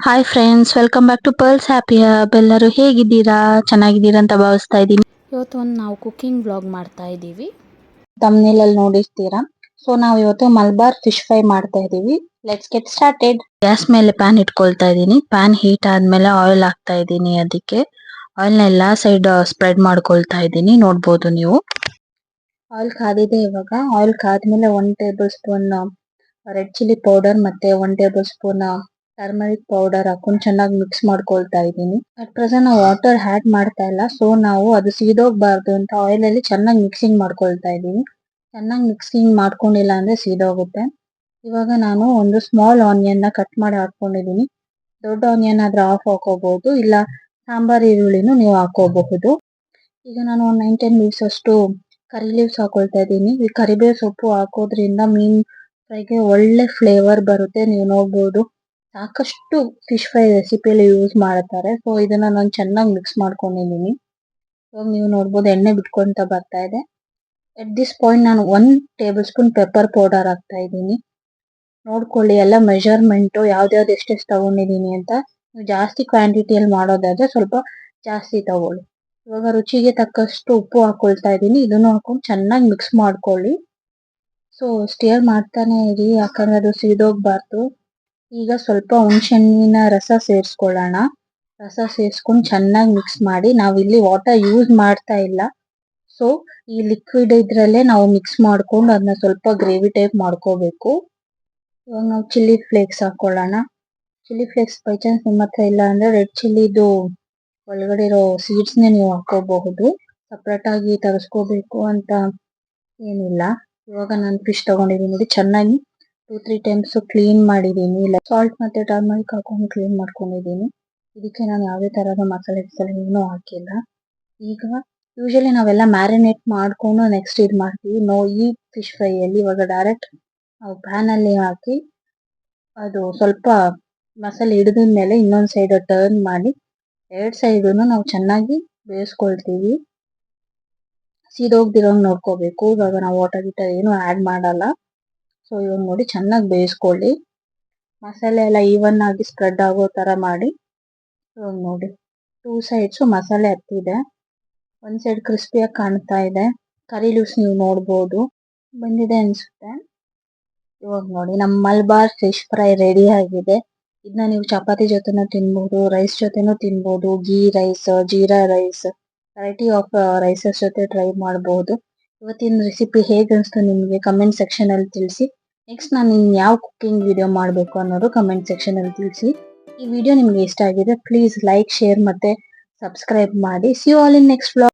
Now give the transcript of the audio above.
Hi friends, welcome back to pearls happy hub. ಎಲ್ಲರೂ ಹೇಗಿದ್ದೀರಾ? ಚೆನ್ನಾಗಿದ್ದೀರಾ ಅಂತ ಭಾವಿಸ್ತಾ ಇದ್ದೀನಿ. ಇವತ್ತು ನಾವು ಕುಕ್ಕಿಂಗ್ ಬ್ಲಾಗ್ ಮಾಡ್ತಾ ಇದ್ದೀವಿ. ತಮ್ನೇಲಲ್ಲಿ ನೋಡಿರ್ತೀರಾ. ಸೊ ನಾವು ಇವತ್ತು ಮಲ್ಬಾರ್ ಫಿಶ್ ಫ್ರೈ ಮಾಡ್ತಾ ಇದ್ದೀವಿ. Let's get started. ಗ್ಯಾಸ್ ಮೇಲೆ ಪ್ಯಾನ್ ಇಟ್ಕೊಳ್ತಾ ಇದ್ದೀನಿ. ಪ್ಯಾನ್ ಹೀಟ್ ಆದ್ಮೇಲೆ ಆಯಿಲ್ ಹಾಕ್ತಾ ಇದ್ದೀನಿ. ಅದಕ್ಕೆ ಆಯಿಲ್ನ ಎಲ್ಲಾ ಸೈಡ್ ಸ್ಪ್ರೆಡ್ ಮಾಡ್ಕೊಳ್ತಾ ಇದ್ದೀನಿ. ನೋಡ್ಬೋದು ನೀವು. ಆಯಿಲ್ ಕಾದಿದೆ. ಇವಾಗ ಆಯಿಲ್ ಕಾದ್ಮೇಲೆ 1 tablespoon red chilli powder ಮತ್ತೆ 1 ಟೇಬಲ್ ಸ್ಪೂನ್ ಟರ್ಮರಿಕ್ ಪೌಡರ್ ಹಾಕೊಂಡು ಚೆನ್ನಾಗಿ ಮಿಕ್ಸ್ ಮಾಡ್ಕೊಳ್ತಾ ಇದ್ದೀನಿ. ಅಟ್ ಪ್ರೆಸೆಂಟ್ ನಾವು ವಾಟರ್ ಆ್ಯಡ್ ಮಾಡ್ತಾ ಇಲ್ಲ. ಸೊ ನಾವು ಅದು ಸೀದೋಗ್ಬಾರ್ದು ಅಂತ ಆಯಿಲ್ ಅಲ್ಲಿ ಚೆನ್ನಾಗಿ ಮಿಕ್ಸಿಂಗ್ ಮಾಡ್ಕೊಳ್ತಾ ಇದ್ದೀನಿ. ಚೆನ್ನಾಗಿ ಮಿಕ್ಸಿಂಗ್ ಮಾಡ್ಕೊಂಡಿಲ್ಲ ಅಂದ್ರೆ ಸೀದೋಗುತ್ತೆ. ಇವಾಗ ನಾನು ಒಂದು ಸ್ಮಾಲ್ ಆನಿಯನ್ ನ ಕಟ್ ಮಾಡಿ ಹಾಕೊಂಡಿದ್ದೀನಿ. ದೊಡ್ಡ ಆನಿಯನ್ ಆದ್ರೆ ಆಫ್ ಹಾಕೋಬಹುದು, ಇಲ್ಲ ಸಾಂಬಾರ್ ಈರುಳ್ಳಿನೂ ನೀವು ಹಾಕೋಬಹುದು. ಈಗ ನಾನು ಒಂದು 9-10 ಲೀವ್ಸ್ ಅಷ್ಟು ಕರಿ ಲೀವ್ಸ್ ಹಾಕೊಳ್ತಾ ಇದ್ದೀನಿ. ಈ ಕರಿಬೇವು ಸೊಪ್ಪು ಹಾಕೋದ್ರಿಂದ ಮೀನ್ ಫ್ರೈಗೆ ಒಳ್ಳೆ ಫ್ಲೇವರ್ ಬರುತ್ತೆ. ನೀವು ನೋಡ್ಬೋದು ಸಾಕಷ್ಟು ಫಿಶ್ ಫ್ರೈ ರೆಸಿಪಿಯಲ್ಲಿ ಯೂಸ್ ಮಾಡ್ತಾರೆ. ಸೊ ಇದನ್ನ ನಾನು ಚೆನ್ನಾಗಿ ಮಿಕ್ಸ್ ಮಾಡ್ಕೊಂಡಿದ್ದೀನಿ. ಇವಾಗ ನೀವು ನೋಡ್ಬೋದು ಎಣ್ಣೆ ಬಿಟ್ಕೊಂತ ಬರ್ತಾ ಇದೆ. ಎಟ್ ದಿಸ್ ಪಾಯಿಂಟ್ ನಾನು 1 ಟೇಬಲ್ ಸ್ಪೂನ್ ಪೆಪ್ಪರ್ ಪೌಡರ್ ಹಾಕ್ತಾ ಇದ್ದೀನಿ. ನೋಡ್ಕೊಳ್ಳಿ ಎಲ್ಲ ಮೆಜರ್ಮೆಂಟು ಯಾವ್ದ್ಯಾವ್ದು ಎಷ್ಟೆಷ್ಟು ತಗೊಂಡಿದ್ದೀನಿ ಅಂತ. ನೀವು ಜಾಸ್ತಿ ಕ್ವಾಂಟಿಟಿಯಲ್ಲಿ ಮಾಡೋದಾದ್ರೆ ಸ್ವಲ್ಪ ಜಾಸ್ತಿ ತಗೊಳ್ಳಿ. ಇವಾಗ ರುಚಿಗೆ ತಕ್ಕಷ್ಟು ಉಪ್ಪು ಹಾಕೊಳ್ತಾ ಇದ್ದೀನಿ. ಇದನ್ನು ಹಾಕೊಂಡು ಚೆನ್ನಾಗಿ ಮಿಕ್ಸ್ ಮಾಡ್ಕೊಳ್ಳಿ. ಸೊ ಸ್ಟಿಯರ್ ಮಾಡ್ತಾನೆ ಇರಿ, ಯಾಕಂದ್ರೆ ಅದು ಸೀದೋಗ್ಬಾರ್ದು. ಈಗ ಸ್ವಲ್ಪ ಹುಣಸೆಹಣ್ಣಿನ ರಸ ಸೇರಿಸ್ಕೊಳ್ಳೋಣ. ರಸ ಸೇರಿಸ್ಕೊಂಡು ಚೆನ್ನಾಗಿ ಮಿಕ್ಸ್ ಮಾಡಿ. ನಾವಿಲ್ಲಿ ವಾಟರ್ ಯೂಸ್ ಮಾಡ್ತಾ ಇಲ್ಲ. ಸೊ ಈ ಲಿಕ್ವಿಡ್ ಇದ್ರಲ್ಲೇ ನಾವು ಮಿಕ್ಸ್ ಮಾಡ್ಕೊಂಡು ಅದನ್ನ ಸ್ವಲ್ಪ ಗ್ರೇವಿ ಟೈಪ್ ಮಾಡ್ಕೋಬೇಕು. ಇವಾಗ ನಾವು ಚಿಲ್ಲಿ ಫ್ಲೇಕ್ಸ್ ಹಾಕೊಳ್ಳೋಣ. ಚಿಲ್ಲಿ ಫ್ಲೇಕ್ಸ್ ಬೈ ಚಾನ್ಸ್ ನಿಮ್ಮ ಹತ್ರ ಇಲ್ಲ ಅಂದ್ರೆ ರೆಡ್ ಚಿಲ್ಲಿದು ಒಳಗಡೆ ಇರೋ ಸೀಡ್ಸ್ನೇ ನೀವು ಹಾಕೋಬಹುದು. ಸಪ್ರೇಟ್ ಆಗಿ ತರಿಸ್ಕೋಬೇಕು ಅಂತ ಏನಿಲ್ಲ. ಇವಾಗ ನಾನು ಫಿಶ್ ತಗೊಂಡಿದ್ದೀನಿ ನೋಡಿ, ಚೆನ್ನಾಗಿ 2-3 ಟೈಮ್ಸ್ ಕ್ಲೀನ್ ಮಾಡಿದ್ದೀನಿ. ಸಾಲ್ಟ್ ಮತ್ತೆ ಟರ್ಮರಿಕ್ ಹಾಕೊಂಡು ಕ್ಲೀನ್ ಮಾಡ್ಕೊಂಡಿದ್ದೀನಿ. ಇದಕ್ಕೆ ನಾನು ಯಾವುದೇ ತರಹದ ಮಸಾಲೆ ಏನೂ ಹಾಕಿಲ್ಲ. ಈಗ ಯೂಶಲಿ ನಾವೆಲ್ಲ ಮ್ಯಾರಿನೇಟ್ ಮಾಡ್ಕೊಂಡು ನೆಕ್ಸ್ಟ್ ಇದು ಮಾಡ್ತೀವಿ. ಈ ಫಿಶ್ ಫ್ರೈಯಲ್ಲಿ ಇವಾಗ ಡೈರೆಕ್ಟ್ ನಾವು ಪ್ಯಾನ್ ಅಲ್ಲಿ ಹಾಕಿ ಅದು ಸ್ವಲ್ಪ ಮಸಾಲೆ ಹಿಡಿದ ಮೇಲೆ ಇನ್ನೊಂದು ಸೈಡ್ ಟರ್ನ್ ಮಾಡಿ 2 ಸೈಡನ್ನು ನಾವು ಚೆನ್ನಾಗಿ ಬೇಯಿಸ್ಕೊಳ್ತೀವಿ. ಸೀದೋಗ್ದಿರೋಂಗ್ ನೋಡ್ಕೋಬೇಕು. ಇವಾಗ ನಾವು ವಾಟರ್ ಗೀಟರ್ ಏನು ಆ್ಯಡ್ ಮಾಡಲ್ಲ. ಸೊ ಇವಾಗ ನೋಡಿ ಚೆನ್ನಾಗಿ ಬೇಯಿಸ್ಕೊಳ್ಳಿ. ಮಸಾಲೆ ಎಲ್ಲ ಈವನ್ ಆಗಿ ಸ್ಪ್ರೆಡ್ ಆಗೋ ತರ ಮಾಡಿ. ಇವಾಗ ನೋಡಿ 2 ಸೈಡ್ಸು ಮಸಾಲೆ ಹತ್ತಿದೆ. ಒಂದು ಸೈಡ್ ಕ್ರಿಸ್ಪಿಯಾಗಿ ಕಾಣ್ತಾ ಇದೆ. ಕರಿ ಲೀವ್ಸ್ ನೀವು ನೋಡ್ಬೋದು, ಬಂದಿದೆ ಅನ್ಸುತ್ತೆ. ಇವಾಗ ನೋಡಿ ನಮ್ಮ ಮಲ್ಬಾರ್ ಫಿಶ್ ಫ್ರೈ ರೆಡಿ ಆಗಿದೆ. ಇದನ್ನ ನೀವು ಚಪಾತಿ ಜೊತೆನೂ ತಿನ್ಬೋದು, ರೈಸ್ ಜೊತೆನೂ ತಿನ್ಬೋದು, ghee rice, jeera rice, variety of rices ಜೊತೆ ಟ್ರೈ ಮಾಡಬಹುದು. ಇವತ್ತಿನ ರೆಸಿಪಿ ಹೇಗೆ ಅನಿಸ್ತು ನಿಮಗೆ ಕಮೆಂಟ್ ಸೆಕ್ಷನ್ ಅಲ್ಲಿ ತಿಳಿಸಿ. ನೆಕ್ಸ್ಟ್ ನಾನು ಯಾವ ಕುಕ್ಕಿಂಗ್ ವಿಡಿಯೋ ಮಾಡಬೇಕು ಅನ್ನೋದು ಕಮೆಂಟ್ ಸೆಕ್ಷನ್ ಅಲ್ಲಿ ತಿಳಿಸಿ. ಈ ವಿಡಿಯೋ ನಿಮಗೆ ಇಷ್ಟ ಆಗಿದೆ ಪ್ಲೀಸ್ ಲೈಕ್, ಶೇರ್ ಮತ್ತೆ ಸಬ್ಸ್ಕ್ರೈಬ್ ಮಾಡಿ. See you all in next vlog.